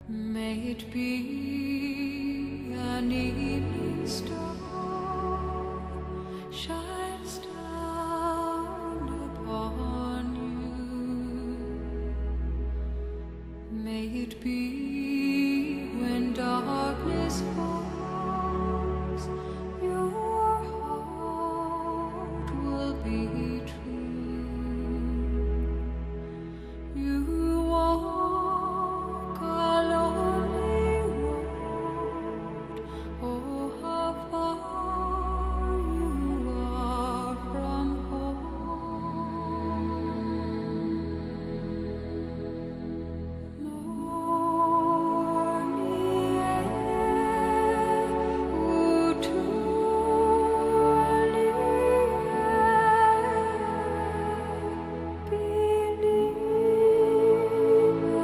May it be an evening star shines down upon you. May it be when darkness falls, your heart will be true. You walk a lonely road. Oh, how far you are from home. Morning air, utually believe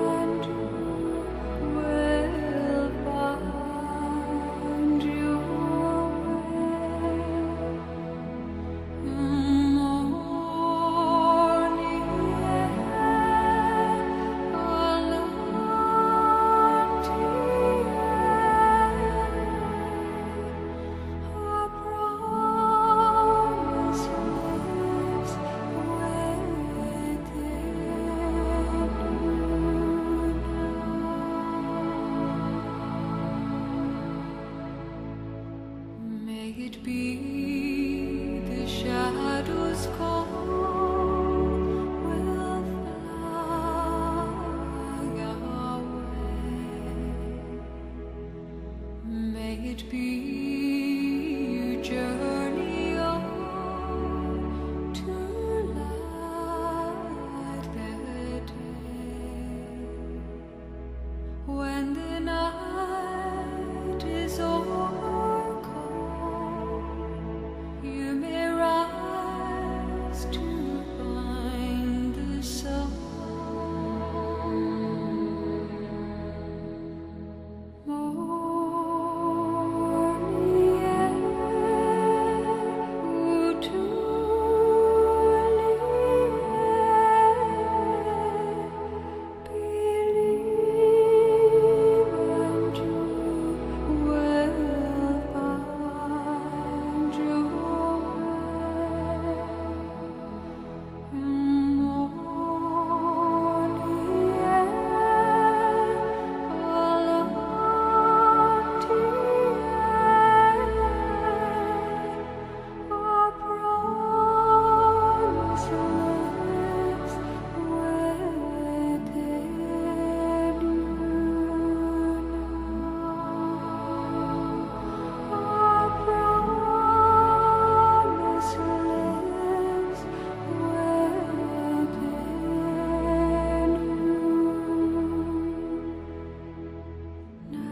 and you will find your way. Morning air, our promise lives within. May it be the shadows call will fly away. May it be you journey on to light the day. When the night is overcome, you may rise to find the sun. Morning air, utually believe and you will find your way. Morning air, our promise lives within you now. Our promise lives within you now.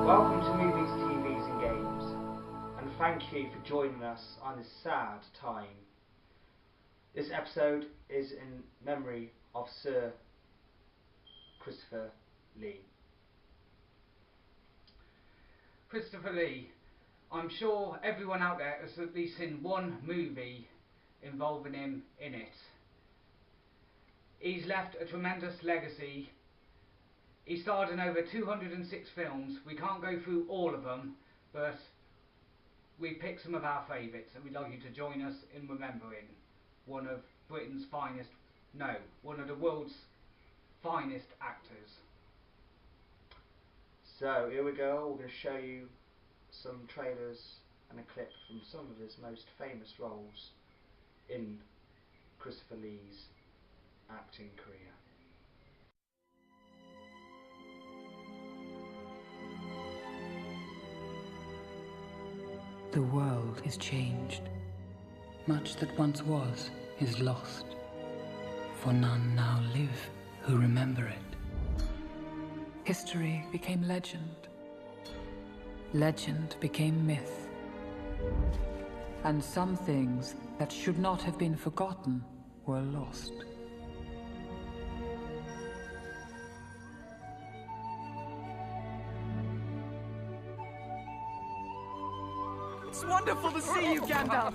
Welcome to Movies, TVs and Games, and thank you for joining us on this sad time. This episode is in memory of Sir Christopher Lee. Christopher Lee. I'm sure everyone out there has at least seen one movie involving him in it. He's left a tremendous legacy. He starred in over 206 films. We can't go through all of them, but we picked some of our favourites, and we'd like you to join us in remembering one of Britain's finest, no, one of the world's finest actors. So here we go, we're going to show you some trailers and a clip from some of his most famous roles in Christopher Lee's acting career. The world is changed. Much that once was is lost, for none now live who remember it. History became legend. Legend became myth. And some things that should not have been forgotten were lost. It's wonderful to see you, Gandalf!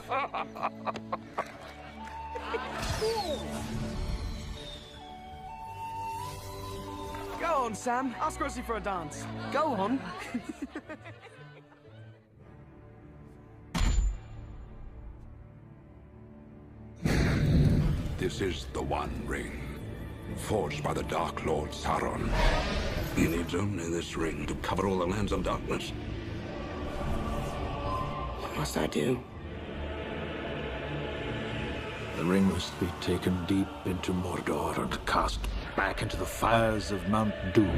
on, Sam. Ask Rosie for a dance. Go on. This is the One Ring, forged by the Dark Lord Sauron. He needs only this ring to cover all the lands of darkness. What must I do? The ring must be taken deep into Mordor and cast back into the fires of Mount Doom.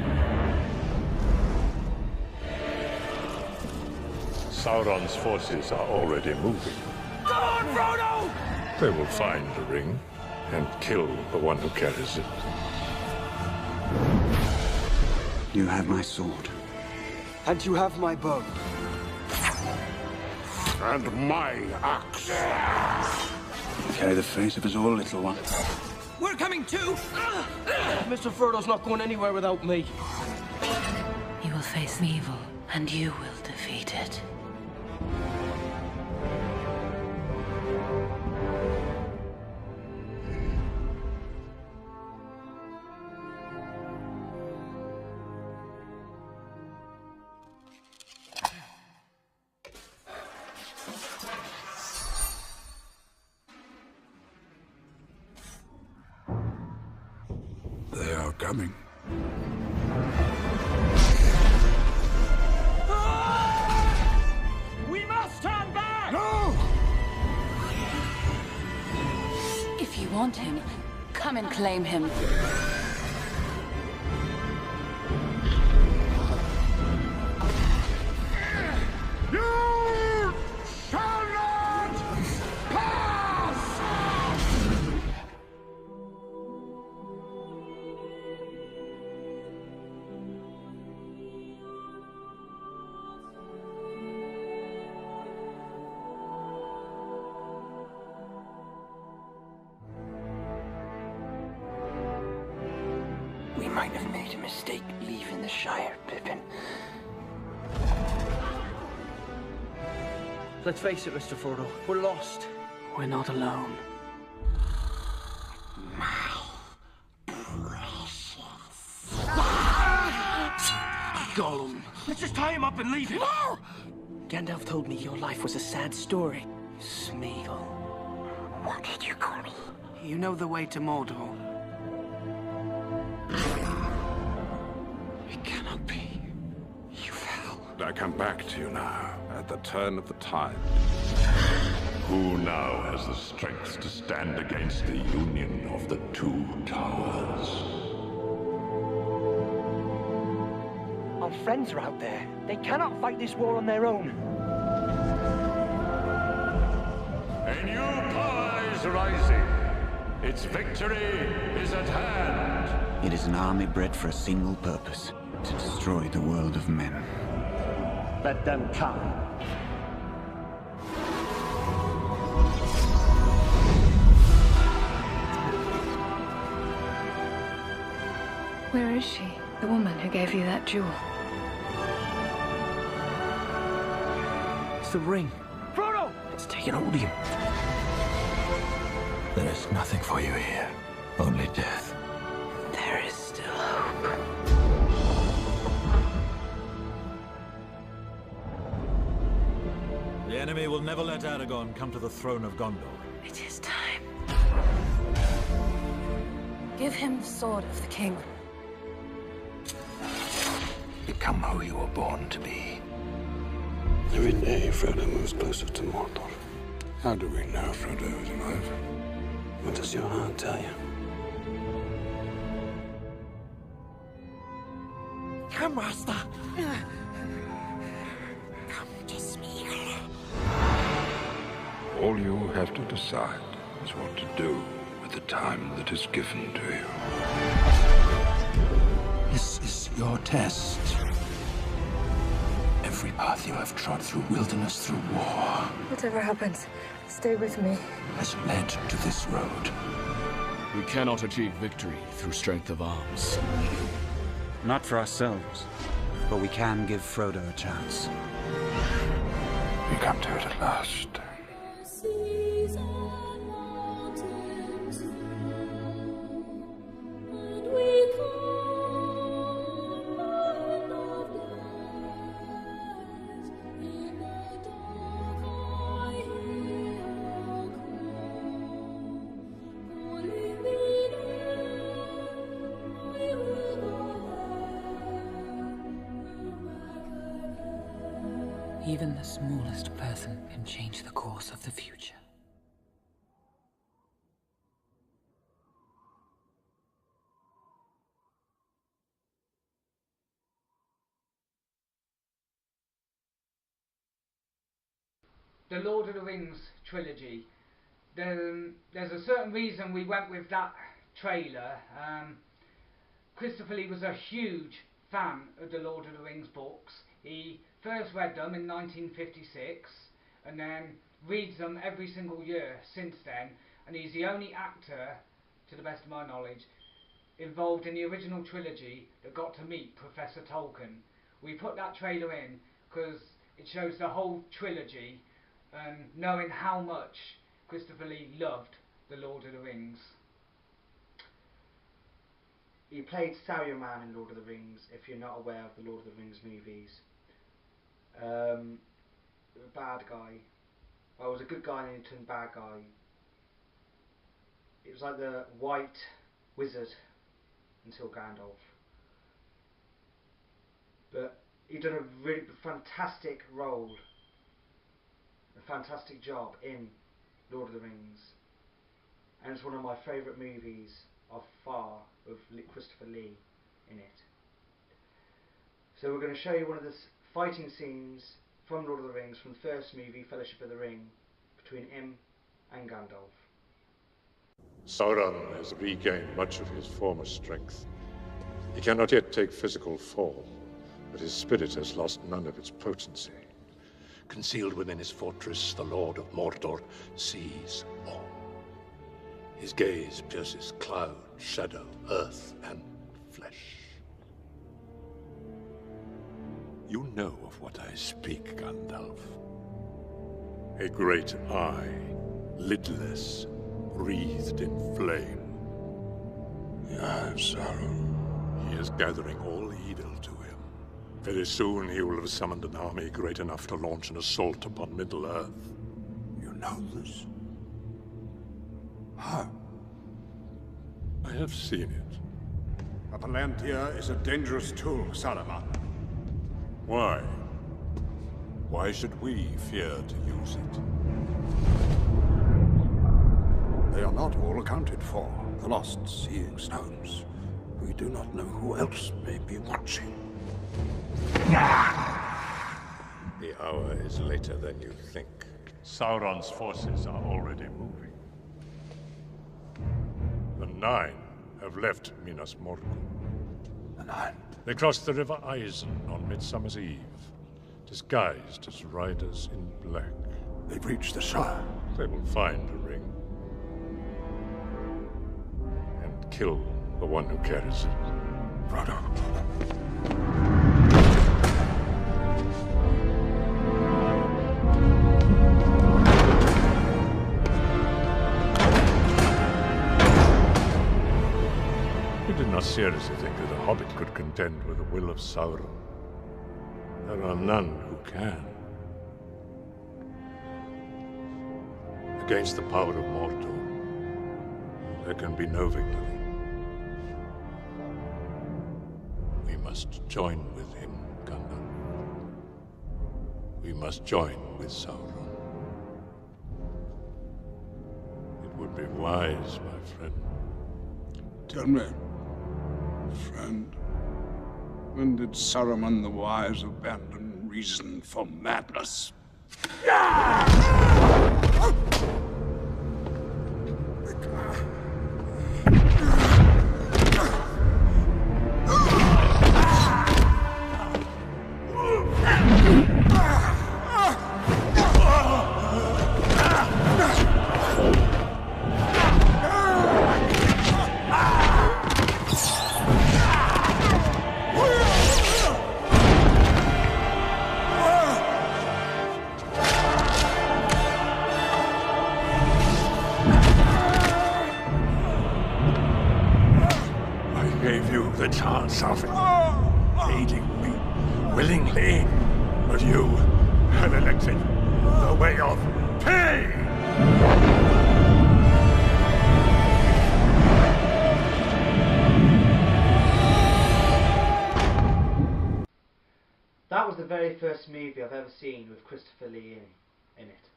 Sauron's forces are already moving. Come on, Frodo! They will find the ring and kill the one who carries it. You have my sword. And you have my bow. And my axe. Carry the face of us all, little one. We're coming too! Mr. Frodo's not going anywhere without me. You will face evil, and you will defeat it. They are coming. We must turn back! No! If you want him, come and claim him. You shall not pass! We might have made a mistake leaving the Shire, Pippin. Let's face it, Mr. Frodo. We're lost. We're not alone. Gollum. Let's just tie him up and leave him. No! Gandalf told me your life was a sad story. Smeagol. What did you call me? You know the way to Mordor. It cannot be. You fell. I come back to you now, at the turn of the tide. Who now has the strength to stand against the union of the two towers? Our friends are out there. They cannot fight this war on their own. A new power is rising. Its victory is at hand. It is an army bred for a single purpose. To destroy the world of men. Let them come. Where is she? The woman who gave you that jewel? It's the ring. Frodo! It's taken hold of you. There is nothing for you here. Only death. There is still hope. The enemy will never let Aragorn come to the throne of Gondor. It is time. Give him the sword of the king. Become who you were born to be. Every day, Frodo moves closer to Mordor. How do we know Frodo is alive? What does your heart tell you? Come, Master. Come to Smeagol. All you have to decide is what to do with the time that is given to you. This is your test. Every path you have trod through wilderness, through war, Whatever happens, stay with me. has led to this road. We cannot achieve victory through strength of arms. Not for ourselves, but we can give Frodo a chance. We come to it at last. Even the smallest person can change the course of the future. The Lord of the Rings trilogy. There's a certain reason we went with that trailer. Christopher Lee was a huge fan of the Lord of the Rings books. He first read them in 1956 and then reads them every single year since then, and he's the only actor, to the best of my knowledge, involved in the original trilogy that got to meet Professor Tolkien. We put that trailer in because it shows the whole trilogy and knowing how much Christopher Lee loved the Lord of the Rings. He played Saruman in Lord of the Rings, if you're not aware of the Lord of the Rings movies. A bad guy. Well, it was a good guy and he turned bad guy. It was like the white wizard until Gandalf. But he done a really fantastic role, a fantastic job in Lord of the Rings. And it's one of my favourite movies of far, with Christopher Lee in it. So we're going to show you one of the fighting scenes from Lord of the Rings, from the first movie, Fellowship of the Ring, between him and Gandalf. Sauron has regained much of his former strength. He cannot yet take physical form, but his spirit has lost none of its potency. Concealed within his fortress, the Lord of Mordor sees all. His gaze pierces cloud, shadow, earth, and flesh. You know of what I speak, Gandalf. A great eye, lidless, wreathed in flame. The Eye of Sauron. He is gathering all evil to him. Very soon he will have summoned an army great enough to launch an assault upon Middle-earth. You know this? How? I have seen it. A Palantir is a dangerous tool, Saruman. Why? Why should we fear to use it? They are not all accounted for. The lost seeing stones. We do not know who else may be watching. The hour is later than you think. Sauron's forces are already moving. The Nine have left Minas Morgul. The Nine? They crossed the River Eisen on Midsummer's Eve, disguised as riders in black. They've reached the Shire. They will find a ring. And kill the one who carries it. Frodo. You did not seriously think that a hobbit could contend with the will of Sauron. There are none who can. Against the power of Mordor, there can be no victory. We must join with him, Gandalf. We must join with Sauron. It would be wise, my friend. Tell me, friend, when did Saruman the Wise abandon reason for madness? The chance of aiding me willingly, but you have elected the way of pain! That was the very first movie I've ever seen with Christopher Lee in it.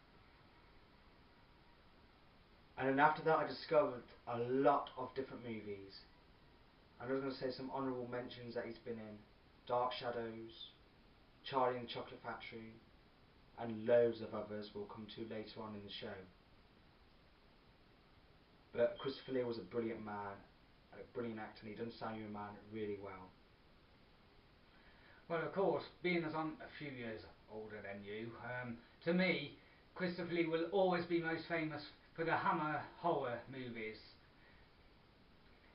And then after that I discovered a lot of different movies. And I was going to say some honourable mentions that he's been in. Dark Shadows, Charlie and the Chocolate Factory, and loads of others we'll come to later on in the show. But Christopher Lee was a brilliant man, a brilliant actor, and he done Samurai Man really well. Well, of course, being as I'm a few years older than you, to me, Christopher Lee will always be most famous for the Hammer horror movies.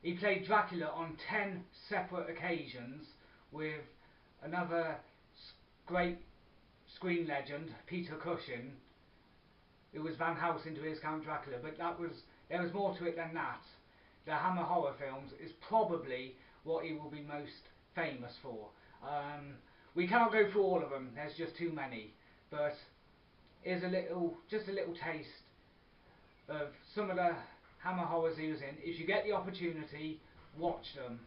He played Dracula on 10 separate occasions with another great screen legend, Peter Cushing, who was Van Helsing to his Count Dracula, but there was more to it than that. The Hammer horror films is probably what he will be most famous for. We cannot go through all of them, there's just too many, but here's just a little taste of some of the Hammer horrors he was in. If you get the opportunity, watch them.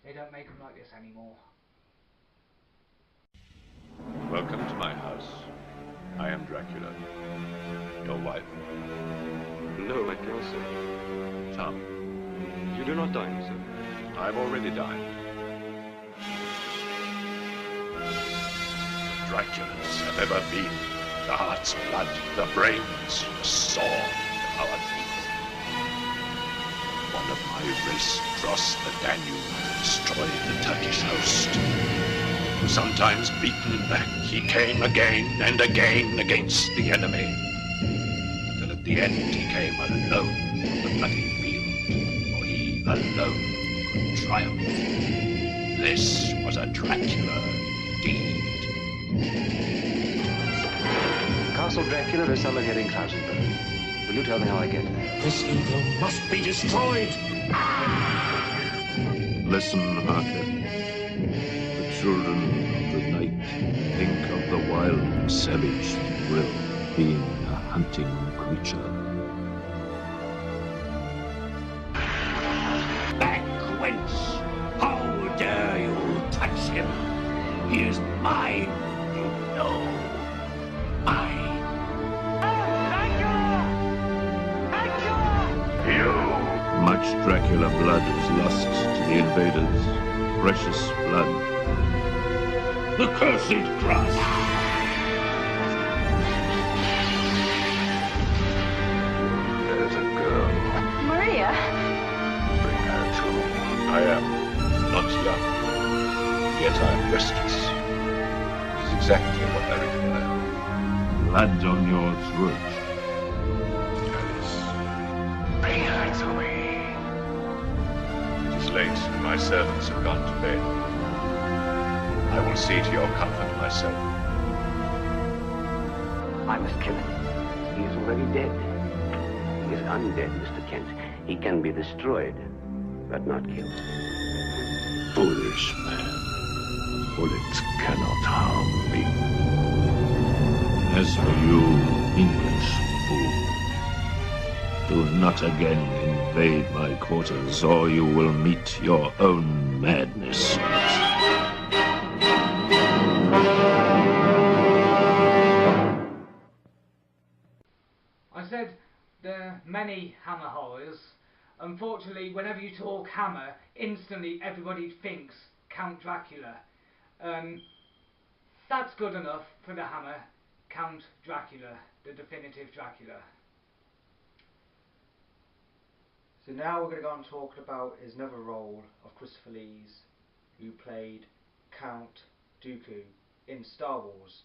They don't make them like this anymore. Welcome to my house. I am Dracula. Your wife. No, I cannot, sir. Tell me. You do not dine, sir. I've already dined. The Draculas have ever been the heart's blood, the brains, the sword of our teeth. One of my race crossed the Danube and destroyed the Turkish host. Sometimes beaten back, he came again and again against the enemy. Till at the end he came alone to the bloody field, for he alone could triumph. This was a Dracula deed. Castle Dracula is somewhere here in Klausenberg. Will you tell me how I get there? This evil must be destroyed! Listen, Harker. The children of the night think of the wild, savage thrill being a hunting creature. Back whence? How dare you touch him? He is mine, you know. Mine. Much Dracula blood was lost to the invaders. Precious blood. The cursed grass! There's a girl. Maria? Bring her to me. I am not young, yet I am restless. It is exactly what I require. Blood on your throat. Alice, bring her to me. It is late, and my servants have gone to bed. I will see to your comfort myself. I must kill him. He is already dead. He is undead, Mr. Kent. He can be destroyed, but not killed. Foolish man. A bullet cannot harm me. As for you, English fool, do not again invade my quarters, or you will meet your own madness. I said there are many Hammer horrors. Unfortunately, whenever you talk Hammer, instantly everybody thinks Count Dracula. That's good enough for the Hammer, Count Dracula, the definitive Dracula. So now we're going to go on talking about his another role of Christopher Lee's, who played Count Dooku in Star Wars.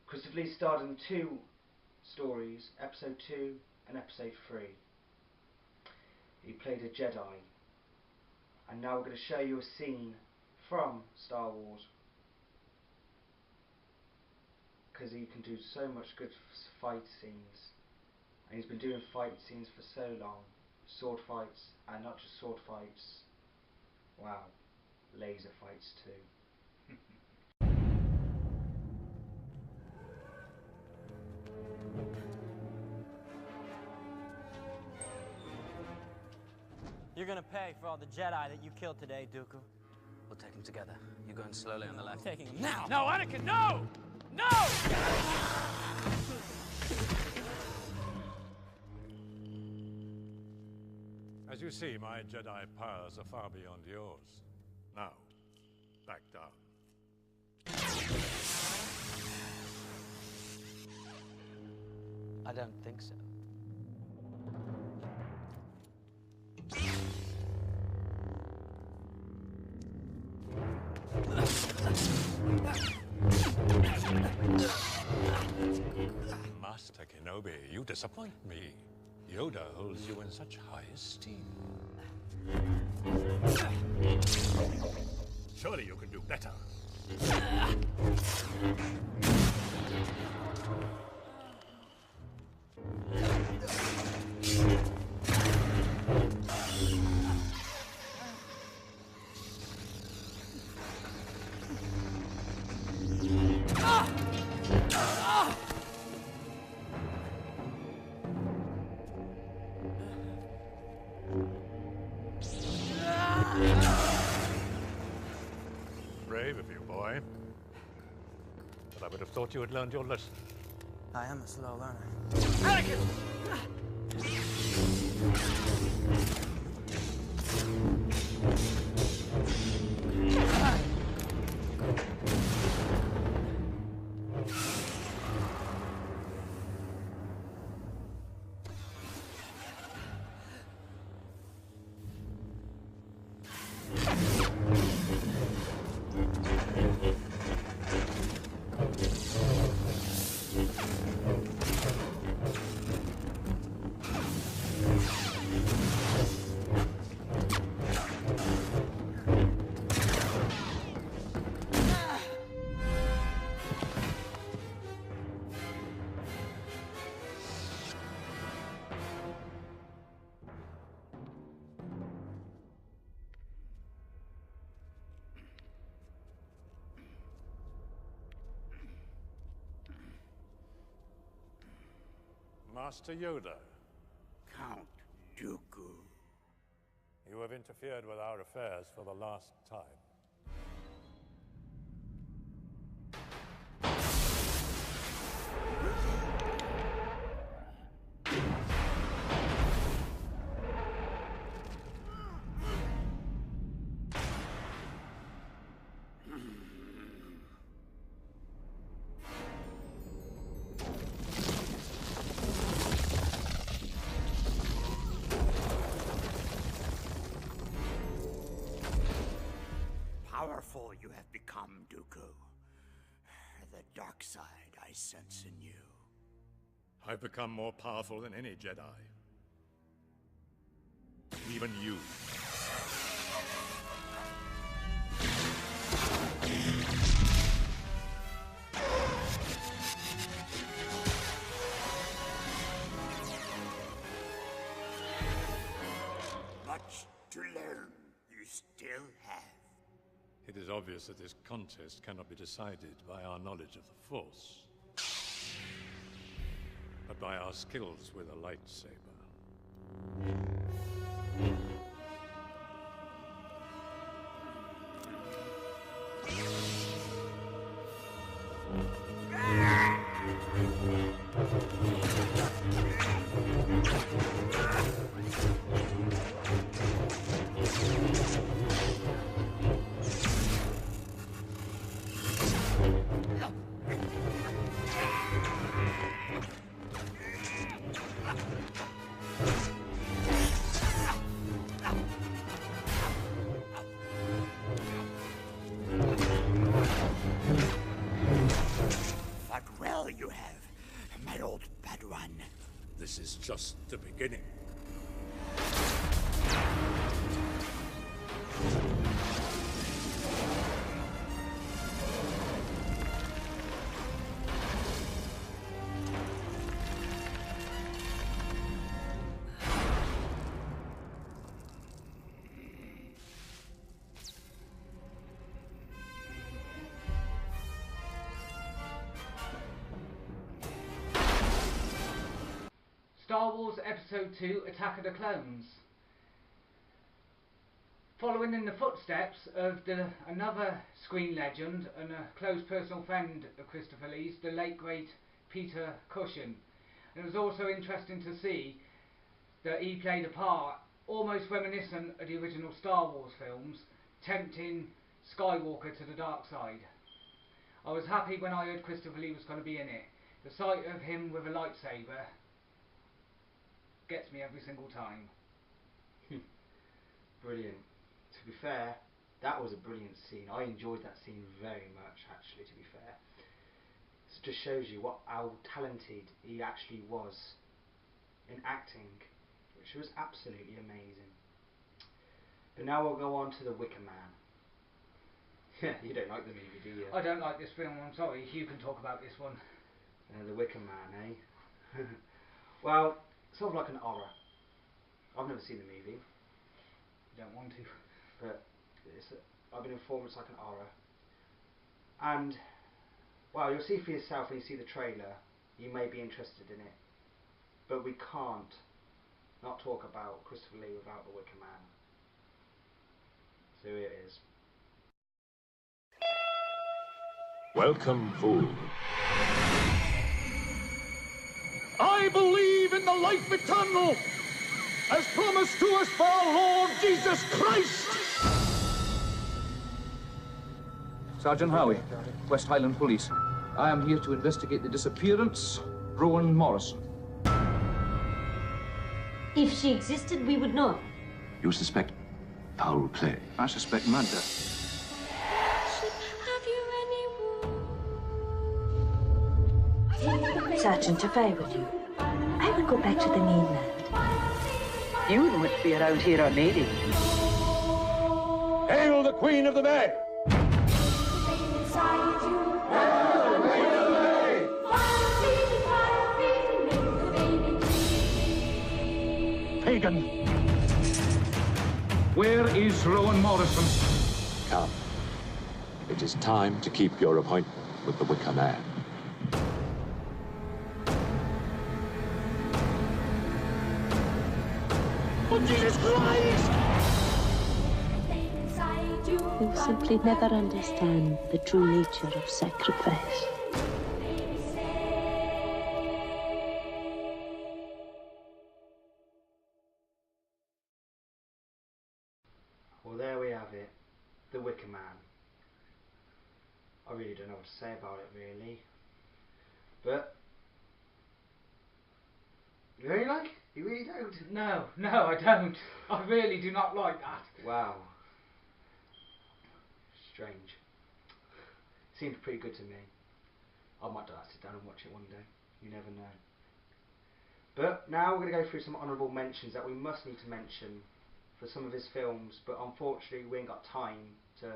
Christopher Lee starred in 2 stories, Episode 2 and Episode 3. He played a Jedi. And now we're going to show you a scene from Star Wars, because he can do so much good fight scenes, and he's been doing fight scenes for so long. Sword fights, and not just sword fights, wow, laser fights too. You're gonna pay for all the Jedi that you killed today, Dooku. We'll take him together. You're going slowly on the left. Taking him now! No, Anakin, no! No! As you see, my Jedi powers are far beyond yours. Now, back down. I don't think so. Master Kenobi, you disappoint me. Yoda holds you in such high esteem. Surely you can do better. Brave of you, boy. But I would have thought you had learned your lesson. I am a slow learner. Anakin! Master Yoda. Count Dooku. You have interfered with our affairs for the last time. Powerful you have become, Dooku. The dark side I sense in you. I've become more powerful than any Jedi. Even you. Much to learn you still have. It is obvious that this contest cannot be decided by our knowledge of the Force, but by our skills with a lightsaber. Fought well you have, my old Padawan. This is just the beginning. Star Wars Episode 2 Attack of the Clones. Following in the footsteps of another screen legend and a close personal friend of Christopher Lee's, the late great Peter Cushing. And it was also interesting to see that he played a part almost reminiscent of the original Star Wars films, tempting Skywalker to the dark side. I was happy when I heard Christopher Lee was going to be in it. The sight of him with a lightsaber gets me every single time. Brilliant. To be fair, that was a brilliant scene. I enjoyed that scene very much, actually, to be fair. It just shows you how talented he actually was in acting, which was absolutely amazing. But now we'll go on to The Wicker Man. You don't like the movie, do you? I don't like this film, I'm sorry. You can talk about this one. The Wicker Man, eh? Well, sort of like an horror. I've never seen the movie. You don't want to. But I've been informed it's like an horror. And, well, you'll see for yourself when you see the trailer. You may be interested in it. But we can't not talk about Christopher Lee without The Wicker Man. So here it is. Welcome, fool. I believe in the life eternal, as promised to us by our Lord Jesus Christ. Sergeant Howie, West Highland Police. I am here to investigate the disappearance of Rowan Morrison. If she existed, we would know. You suspect foul play? I suspect murder. Sergeant, if I were you, I would go back to the mainland. You wouldn't want to be around here on lady. Hail the Queen of the May! Pagan! Where is Rowan Morrison? Come. It is time to keep your appointment with the Wicker Man. Oh, Jesus Christ! You'll simply never understand the true nature of sacrifice. Well, there we have it. The Wicker Man. I really don't know what to say about it, really. But you really like it? You really don't? No, I don't. I really do not like that. Wow. Strange. Seems pretty good to me. I might sit down and watch it one day. You never know. But now we're going to go through some honourable mentions that we must need to mention for some of his films, but unfortunately we ain't got time to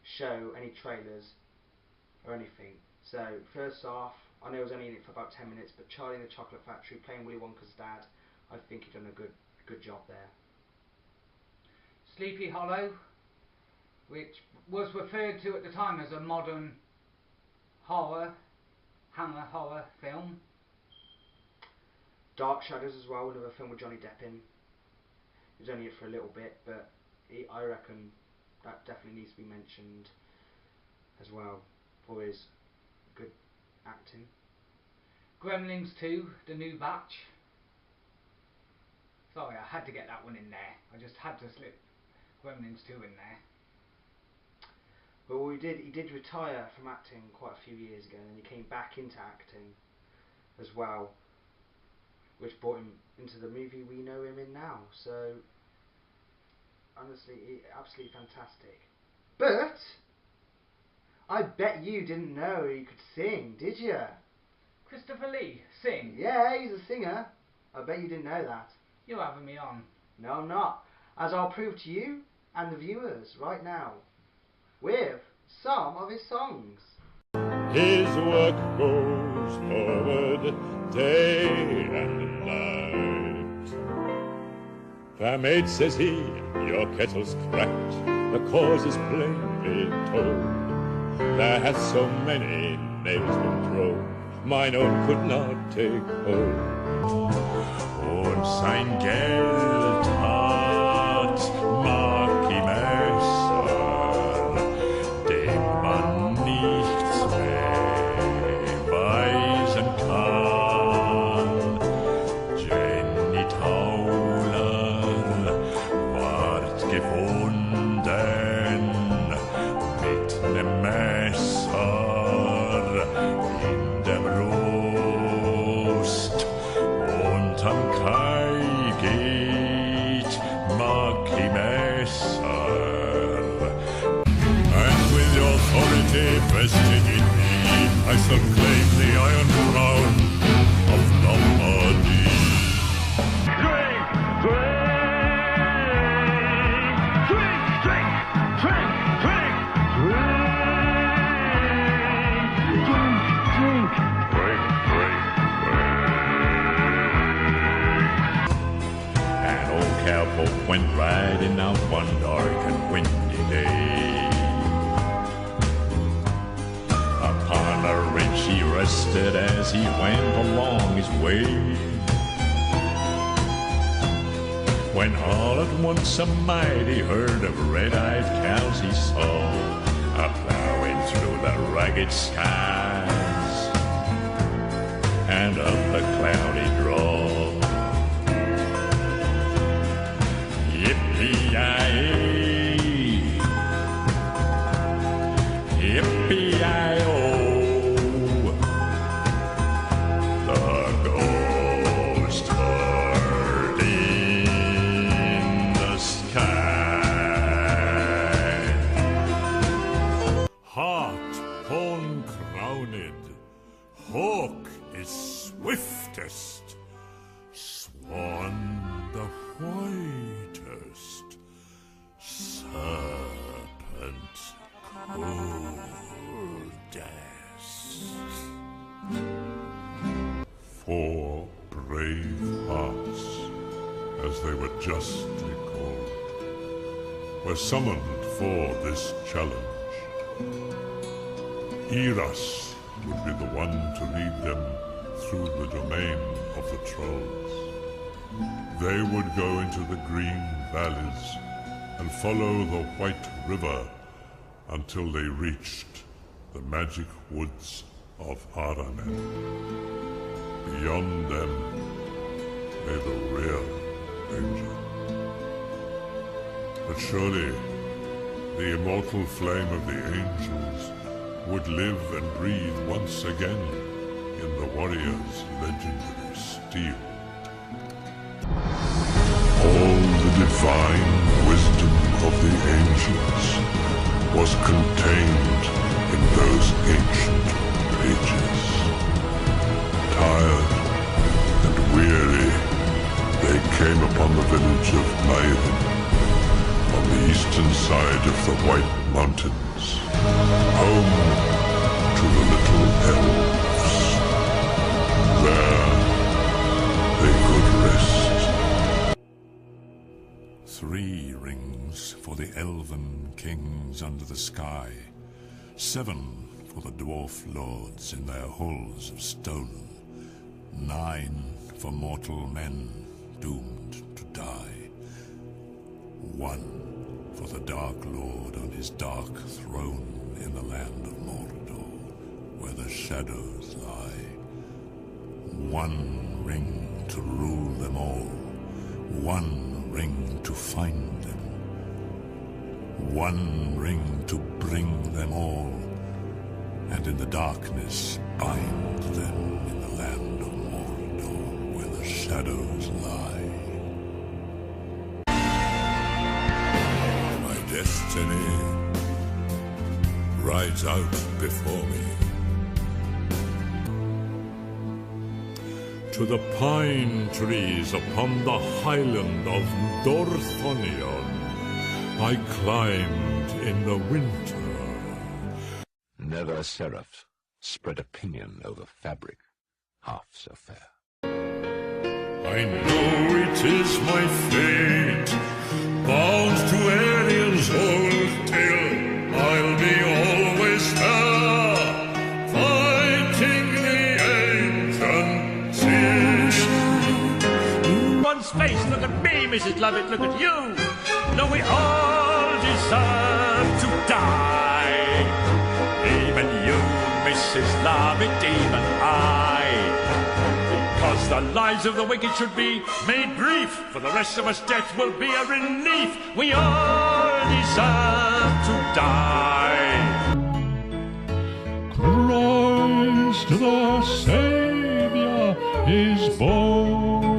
show any trailers or anything. So first off, I know I was only in it for about 10 minutes, but Charlie and the Chocolate Factory, playing Willy Wonka's dad, I think he done a good job there. Sleepy Hollow, which was referred to at the time as a modern hammer horror film. Dark Shadows as well, another film with Johnny Depp in. He was only in it for a little bit, but I reckon that definitely needs to be mentioned as well for his good acting. Gremlins 2, The New Batch. Sorry, I had to get that one in there. I just had to slip Gremlins 2 in there. But what he did retire from acting quite a few years ago, and then he came back into acting as well, which brought him into the movie we know him in now. So honestly, absolutely fantastic. But I bet you didn't know he could sing, did you? Christopher Lee, sing? Yeah, he's a singer. I bet you didn't know that. You're having me on. No, I'm not. As I'll prove to you and the viewers right now with some of his songs. His work goes forward day and night. Fair maid, says he, your kettle's cracked, the cause is plainly told. There hath so many nails been thrown, mine own could not take hold. Und sein Geld hat Mark ihm I shall claim the Iron Crown of Normandy. Drink! Drink! Drink! Drink! Drink! Drink! Drink! Drink! Drink! An old cowpoke went riding out one dark and windy day. Upon a ridge he rested as he went along his way. When all at once a mighty herd of red-eyed cows he saw, a-plowing through the rugged skies and up a cloudy draw. Yippee-yi-yi, yippee-yi-oh, the ghost herd in the sky. Heart horn-crowned, hawk is swiftest, swan the whitest, serpent coldest. 4 brave hearts, as they were justly called, were summoned for this challenge. Eras would be the one to lead them through the domain of the trolls. They would go into the green valleys and follow the White River until they reached the magic woods of Aranen. Beyond them lay the real danger. But surely the immortal flame of the angels would live and breathe once again in the warrior's legendary steel. All the divine wisdom of the angels was contained in those ancient pages. Tired and weary, they came upon the village of Maiden on the eastern side of the White Mountains, home to the little elves. There they could rest. 3 rings for the elven kings under the sky, 7 for the dwarf lords in their halls of stone, 9 for mortal men doomed to die, 1 for the Dark Lord on his dark throne in the land of Mordor, where the shadows lie. 1 ring to rule them all, 1 ring to find them, 1 ring to bring them all, and in the darkness bind them in the land of Mordor, where the shadows lie. My destiny rides out before me. To the pine trees upon the highland of Dorthonion I climbed in the winter. Never seraph spread a pinion over fabric half so fair. I know it is my fate, bound to Ariel's old tale. I'll be always there, fighting the ancient sin. One's face, look at me, Mrs. Lovett, look at you. No, we all deserve to die. Even you, Mrs. Lovett, even I. Because the lives of the wicked should be made brief. For the rest of us, death will be a relief. We all deserve to die. Christ the Savior is born.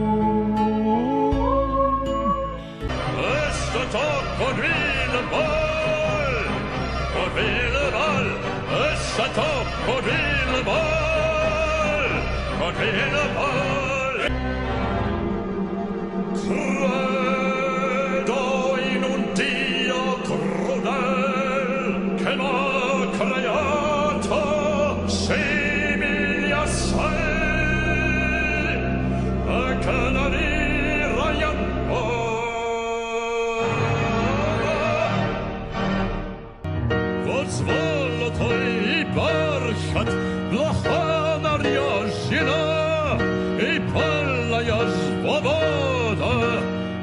Ysgydor Corvil y bol, Corvil y bol, ysgydor Codvillepol, Codvillepol, Codvillepol. Credo in un Dio crudel che m'ha creato simili a sé e che non Zvolotoj I barchat, blachana rjazina, I palla jazvoboda,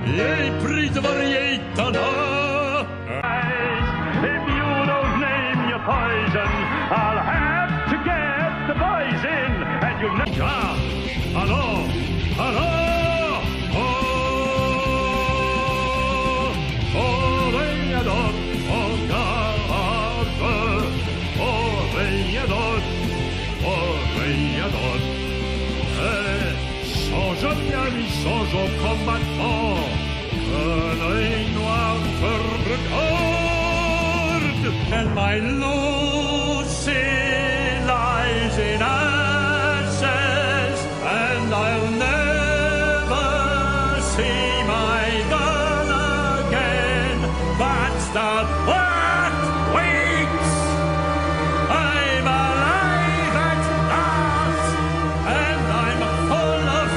jej pridvar jej tana. If you don't name your poison, I'll have to get the poison, and you know. Hello, hello. Change au combattant, un œil noir te regarde, and my Lucy lies in ashes, and I'll never see my girl again. That's the what waits. I'm alive at last, and I'm full of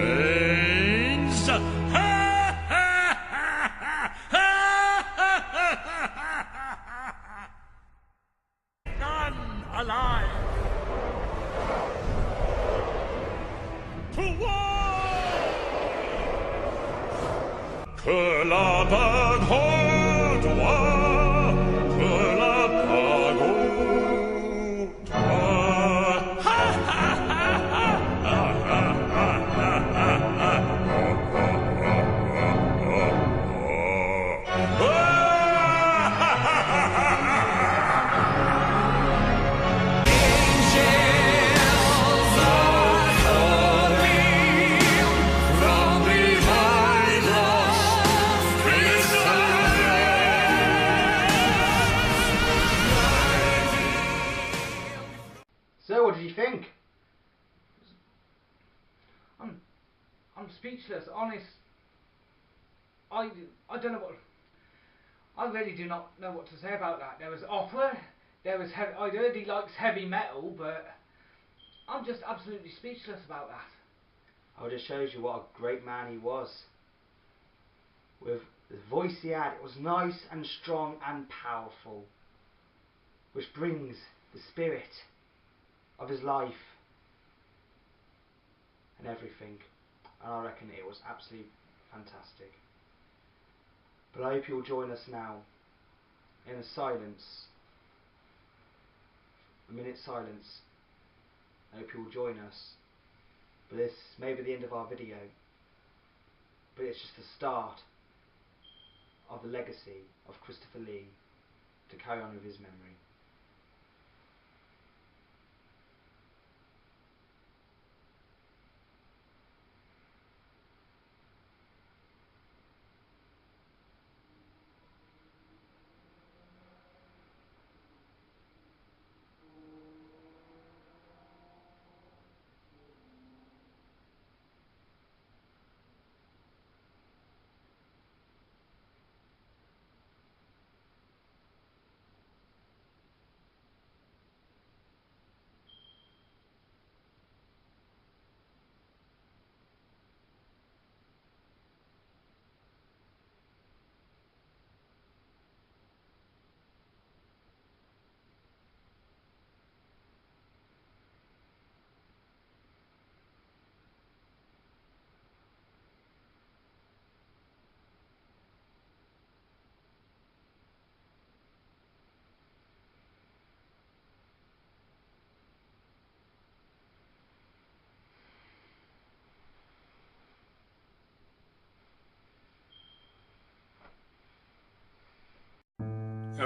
Brains. None alive. To war. Que la bague droit, que la bague So, what did you think? I'm speechless, honest. I don't know what. I really do not know what to say about that. There was opera. There was heavy. I heard he likes heavy metal, but I'm just absolutely speechless about that. Oh, it just shows you what a great man he was. With the voice he had, it was nice and strong and powerful, which brings the spirit of his life and everything, and I reckon it was absolutely fantastic. But I hope you'll join us now in a silence, a minute's silence. I hope you'll join us. But this may be the end of our video, but it's just the start of the legacy of Christopher Lee to carry on with his memory.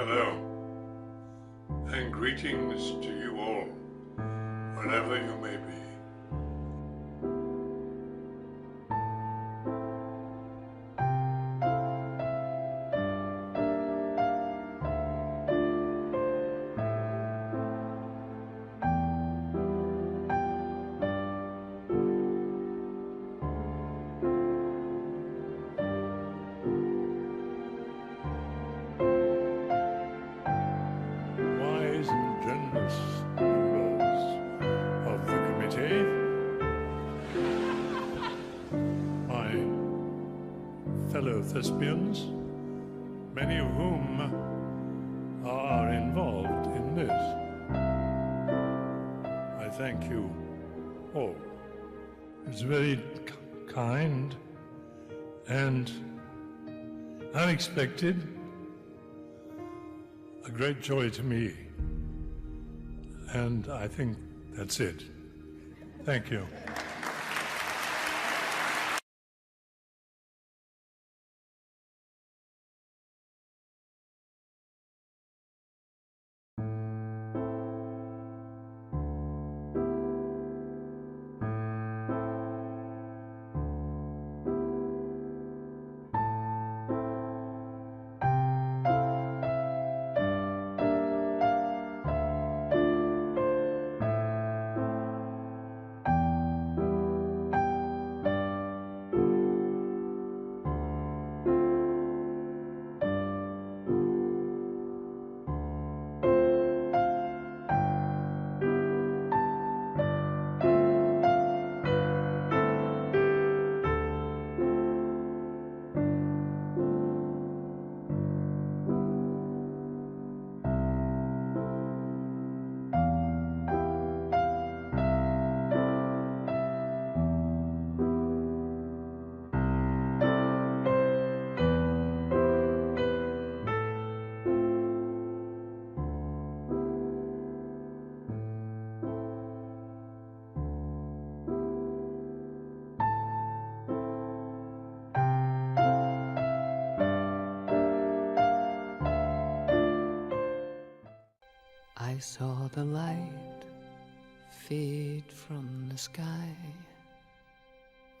Hello, and greetings to you all, wherever you may be. Wise and generous members of the committee, my fellow thespians, many of whom are involved in this, I thank you all. It's very kind and unexpected. A great joy to me. And I think that's it. Thank you. I saw the light fade from the sky.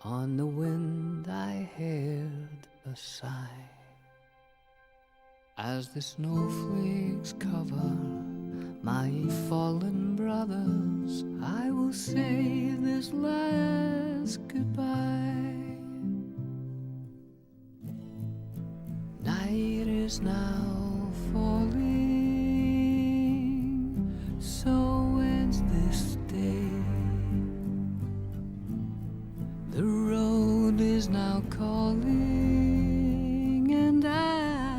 On the wind I heard a sigh. As the snowflakes cover my fallen brothers, I will say this last goodbye. Night is now falling, so ends this day. The road is now calling, and I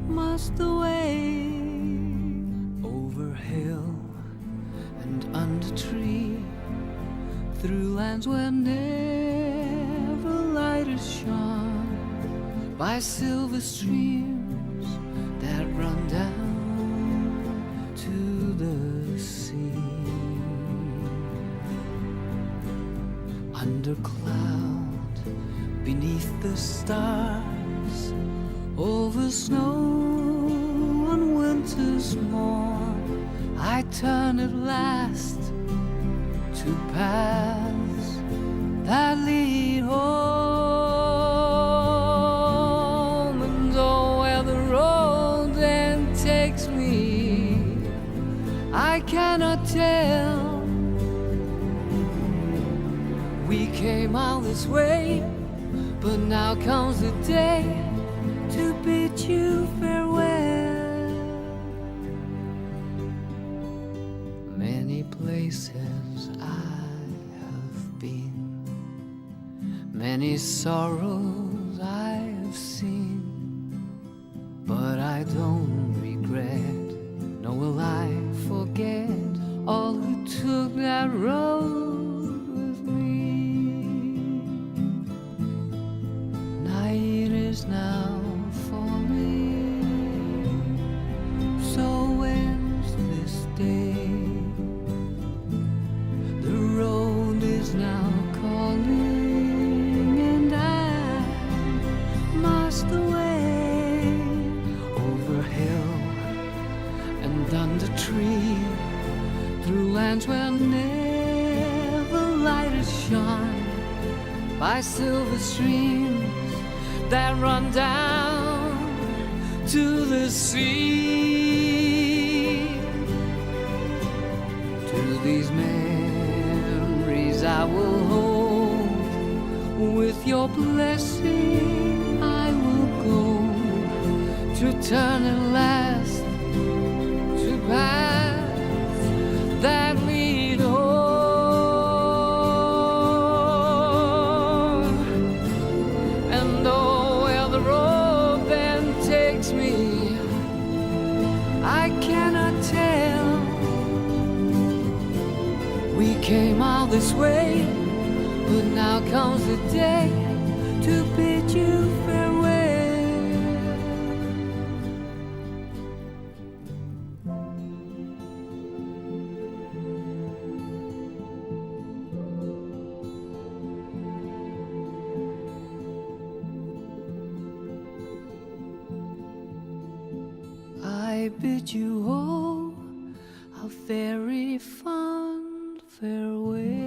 must away over hill and under tree, through lands where never light is shone, by silver streams that run down to the sea. Under cloud, beneath the stars, over snow on winter's morn, I turn at last to paths that lead home. And oh, where the road then takes me, I cannot tell. We came all this way, but now comes the day to bid you farewell. Many places I have been, many sorrows I have seen, but I don't regret, nor will I forget all who took that road with me. Night is now falling, so ends this day. The road is now calling, and I must away over hill by silver streams that run down to the sea. To these memories I will hold. With your blessing I will go to turn at last to paths that lead home. And oh, where the road then takes me, I cannot tell. We came all this way, but now comes the day to bid you farewell. I bid you all a very fond farewell.